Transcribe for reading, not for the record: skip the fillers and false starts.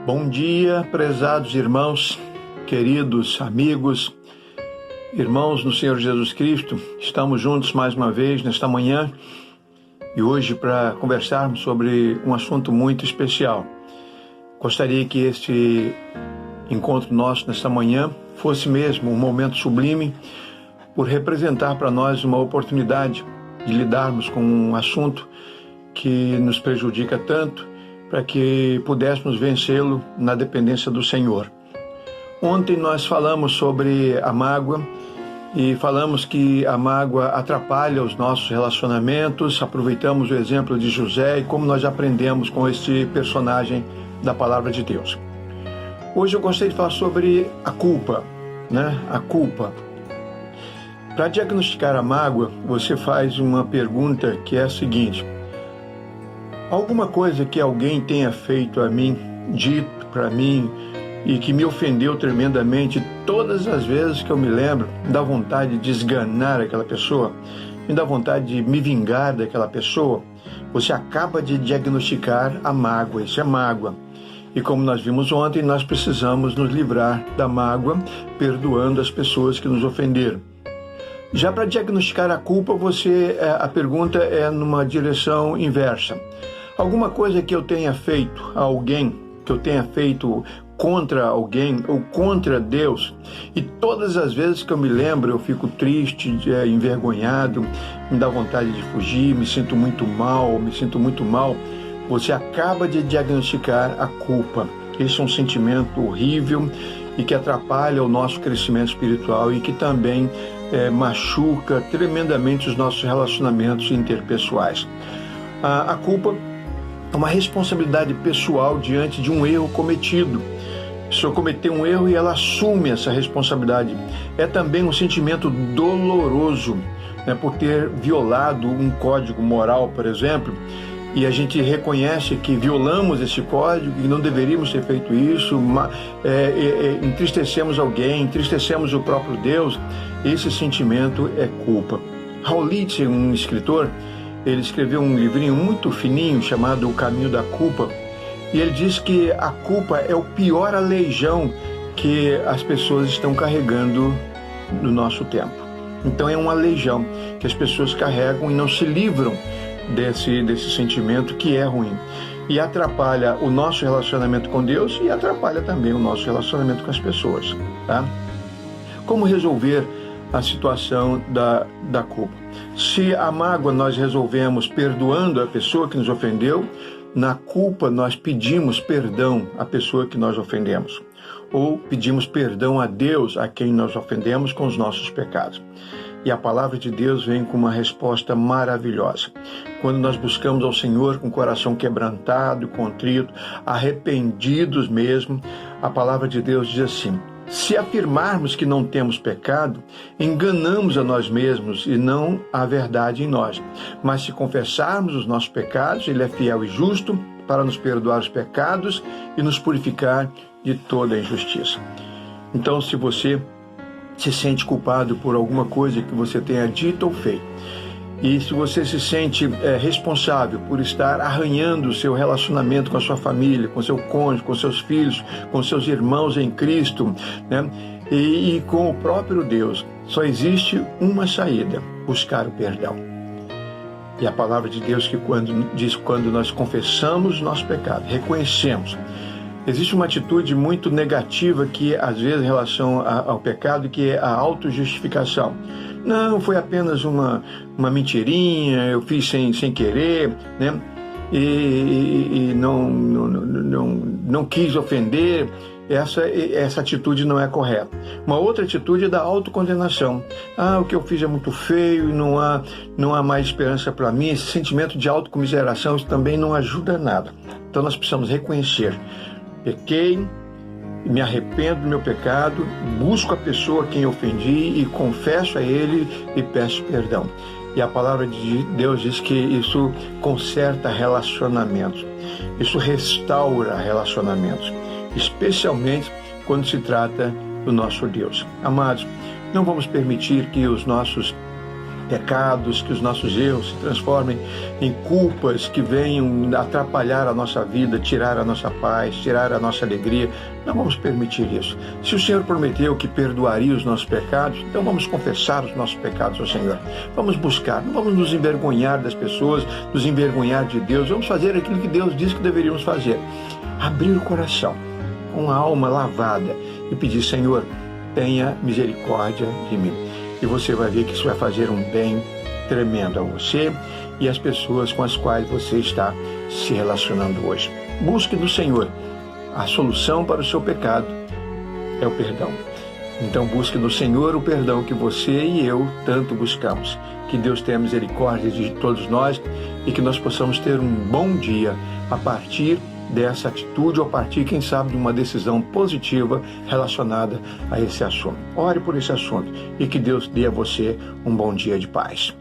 Bom dia, prezados irmãos, queridos amigos, irmãos no Senhor Jesus Cristo. Estamos juntos mais uma vez nesta manhã e hoje para conversarmos sobre um assunto muito especial. Gostaria que este encontro nosso nesta manhã fosse mesmo um momento sublime por representar para nós uma oportunidade de lidarmos com um assunto que nos prejudica tanto, para que pudéssemos vencê-lo na dependência do Senhor. Ontem nós falamos sobre a mágoa e falamos que a mágoa atrapalha os nossos relacionamentos. Aproveitamos o exemplo de José e como nós aprendemos com este personagem da Palavra de Deus. Hoje eu gostaria de falar sobre a culpa, A culpa. Para diagnosticar a mágoa, você faz uma pergunta que é a seguinte: alguma coisa que alguém tenha feito a mim, dito para mim e que me ofendeu tremendamente, todas as vezes que eu me lembro, me dá vontade de esganar aquela pessoa, me dá vontade de me vingar daquela pessoa. Você acaba de diagnosticar a mágoa, isso é mágoa. E como nós vimos ontem, nós precisamos nos livrar da mágoa, perdoando as pessoas que nos ofenderam. Já para diagnosticar a culpa, a pergunta é numa direção inversa. Alguma coisa que eu tenha feito a alguém, que eu tenha feito contra alguém ou contra Deus, e todas as vezes que eu me lembro, eu fico triste, envergonhado, me dá vontade de fugir, me sinto muito mal. Você acaba de diagnosticar a culpa. Esse é um sentimento horrível e que atrapalha o nosso crescimento espiritual e que também machuca tremendamente os nossos relacionamentos interpessoais. A culpa é uma responsabilidade pessoal diante de um erro cometido. A pessoa cometeu um erro e ela assume essa responsabilidade. É também um sentimento doloroso, por ter violado um código moral, por exemplo, e a gente reconhece que violamos esse código e não deveríamos ter feito isso, entristecemos alguém, entristecemos o próprio Deus. Esse sentimento é culpa. Raul Litzer, um escritor, ele escreveu um livrinho muito fininho chamado O Caminho da Culpa, e ele diz que a culpa é o pior aleijão que as pessoas estão carregando no nosso tempo. Então é um aleijão que as pessoas carregam e não se livram desse sentimento que é ruim. E atrapalha o nosso relacionamento com Deus e atrapalha também o nosso relacionamento com as pessoas. Como resolver a situação da culpa? Se a mágoa nós resolvemos perdoando a pessoa que nos ofendeu, na culpa nós pedimos perdão à pessoa que nós ofendemos, ou pedimos perdão a Deus a quem nós ofendemos com os nossos pecados. E a palavra de Deus vem com uma resposta maravilhosa. Quando nós buscamos ao Senhor com o coração quebrantado, contrito, arrependidos mesmo, a palavra de Deus diz assim: se afirmarmos que não temos pecado, enganamos a nós mesmos e não há verdade em nós. Mas se confessarmos os nossos pecados, Ele é fiel e justo para nos perdoar os pecados e nos purificar de toda a injustiça. Então, se você se sente culpado por alguma coisa que você tenha dito ou feito, e se você se sente responsável por estar arranhando o seu relacionamento com a sua família, com seu cônjuge, com seus filhos, com seus irmãos em Cristo, e com o próprio Deus, só existe uma saída: buscar o perdão. E a palavra de Deus quando nós confessamos o nosso pecado, reconhecemos, existe uma atitude muito negativa que às vezes em relação ao pecado, que é a autojustificação. Não, foi apenas uma mentirinha, eu fiz sem querer, e não quis ofender. Essa atitude não é correta. Uma outra atitude é da autocondenação. O que eu fiz é muito feio, não há mais esperança para mim. Esse sentimento de autocomiseração, isso também não ajuda nada. Então nós precisamos reconhecer: pequei, me arrependo do meu pecado, busco a pessoa a quem eu ofendi e confesso a ele e peço perdão. E a palavra de Deus diz que isso conserta relacionamentos, isso restaura relacionamentos, especialmente quando se trata do nosso Deus. Amados, não vamos permitir que os nossos pecados, que os nossos erros se transformem em culpas que venham atrapalhar a nossa vida, tirar a nossa paz, tirar a nossa alegria. Não vamos permitir isso. Se o Senhor prometeu que perdoaria os nossos pecados, então vamos confessar os nossos pecados ao Senhor. Vamos buscar, não vamos nos envergonhar das pessoas, nos envergonhar de Deus. Vamos fazer aquilo que Deus disse que deveríamos fazer. Abrir o coração com a alma lavada e pedir: Senhor, tenha misericórdia de mim. E você vai ver que isso vai fazer um bem tremendo a você e às pessoas com as quais você está se relacionando hoje. Busque do Senhor. A solução para o seu pecado é o perdão. Então busque do Senhor o perdão que você e eu tanto buscamos. Que Deus tenha misericórdia de todos nós e que nós possamos ter um bom dia a partir dessa atitude, ou a partir, quem sabe, de uma decisão positiva relacionada a esse assunto. Ore por esse assunto e que Deus dê a você um bom dia de paz.